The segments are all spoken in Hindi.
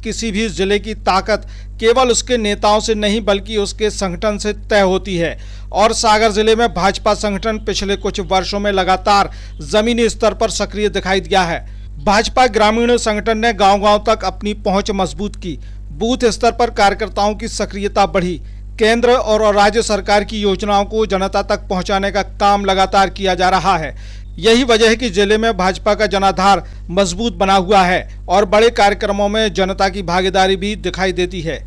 किसी भी जिले की ताकत केवल उसके नेताओं से नहीं बल्कि उसके संगठन से तय होती है। और सागर जिले में भाजपा संगठन पिछले कुछ वर्षों में लगातार जमीनी स्तर पर सक्रिय दिखाई दिया है। भाजपा ग्रामीण संगठन ने गांव-गांव तक अपनी पहुंच मजबूत की, बूथ स्तर पर कार्यकर्ताओं की सक्रियता बढ़ी, केंद्र और राज्य सरकार की योजनाओं को जनता तक पहुंचाने का काम लगातार किया जा रहा है। यही वजह है कि जिले में भाजपा का जनाधार मजबूत बना हुआ है और बड़े कार्यक्रमों में जनता की भागीदारी भी दिखाई देती है।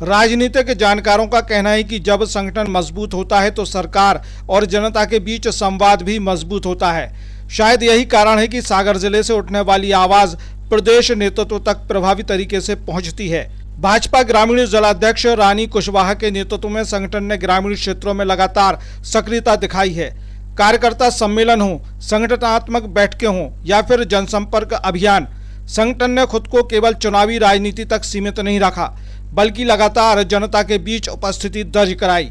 राजनीतिक जानकारों का कहना है कि जब संगठन मजबूत होता है तो सरकार और जनता के बीच संवाद भी मजबूत होता है। शायद यही कारण है कि सागर जिले से उठने वाली आवाज प्रदेश नेतृत्व तक प्रभावी तरीके से पहुंचती है। भाजपा ग्रामीण जिलाध्यक्ष रानी कुशवाहा के नेतृत्व में संगठन ने ग्रामीण क्षेत्रों में लगातार सक्रियता दिखाई है। कार्यकर्ता सम्मेलन हो, संगठनात्मक बैठकें हों या फिर जनसंपर्क अभियान, संगठन ने खुद को केवल चुनावी राजनीति तक सीमित नहीं रखा बल्कि लगातार जनता के बीच उपस्थिति दर्ज कराई।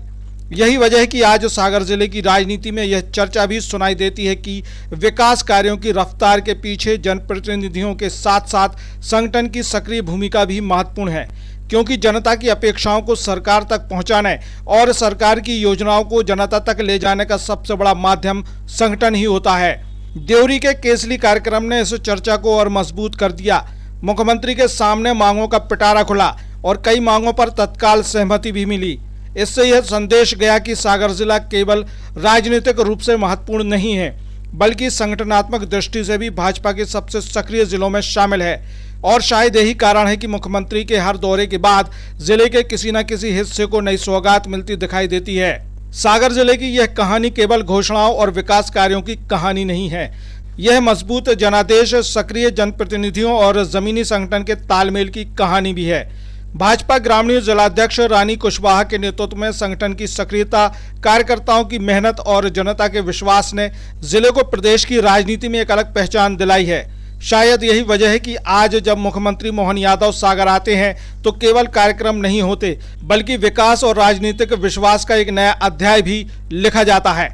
यही वजह है कि आज सागर जिले की राजनीति में यह चर्चा भी सुनाई देती है कि विकास कार्यों की रफ्तार के पीछे जनप्रतिनिधियों के साथ साथ संगठन की सक्रिय भूमिका भी महत्वपूर्ण है, क्योंकि जनता की अपेक्षाओं को सरकार तक पहुंचाने और सरकार की योजनाओं को जनता तक ले जाने का सबसे बड़ा माध्यम संगठन ही होता है। देवरी के केसली कार्यक्रम ने इस चर्चा को और मजबूत कर दिया। मुख्यमंत्री के सामने मांगों का पिटारा खुला और कई मांगों पर तत्काल सहमति भी मिली। इससे यह संदेश गया कि सागर जिला केवल राजनीतिक रूप से महत्वपूर्ण नहीं है बल्कि संगठनात्मक दृष्टि से भी भाजपा के सबसे सक्रिय जिलों में शामिल है। और शायद यही कारण है कि मुख्यमंत्री के हर दौरे के बाद जिले के किसी न किसी हिस्से को नई सौगात मिलती दिखाई देती है। सागर जिले की यह कहानी केवल घोषणाओं और विकास कार्यों की कहानी नहीं है, यह मजबूत जनादेश, सक्रिय जनप्रतिनिधियों और जमीनी संगठन के तालमेल की कहानी भी है। भाजपा ग्रामीण जिलाध्यक्ष रानी कुशवाहा के नेतृत्व में संगठन की सक्रियता, कार्यकर्ताओं की मेहनत और जनता के विश्वास ने जिले को प्रदेश की राजनीति में एक अलग पहचान दिलाई है। शायद यही वजह है कि आज जब मुख्यमंत्री मोहन यादव सागर आते हैं तो केवल कार्यक्रम नहीं होते बल्कि विकास और राजनीतिक विश्वास का एक नया अध्याय भी लिखा जाता है।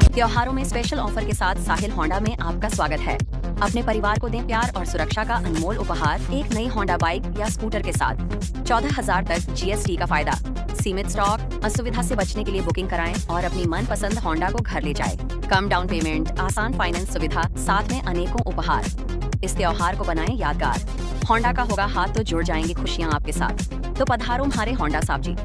त्योहारों में स्पेशल ऑफर के साथ साहिल होंडा में आपका स्वागत है। अपने परिवार को दें प्यार और सुरक्षा का अनमोल उपहार एक नई होंडा बाइक या स्कूटर के साथ 14,000 तक जीएसटी का फायदा। सीमित स्टॉक, असुविधा से बचने के लिए बुकिंग कराएं और अपनी मनपसंद होंडा को घर ले जाएं। कम डाउन पेमेंट, आसान फाइनेंस सुविधा, साथ में अनेकों उपहार। इस त्योहार को बनाएं यादगार। होंडा का होगा हाथ तो जुड़ जाएंगी खुशियां आपके साथ। तो पधारो हमारे होंडा साहब जी।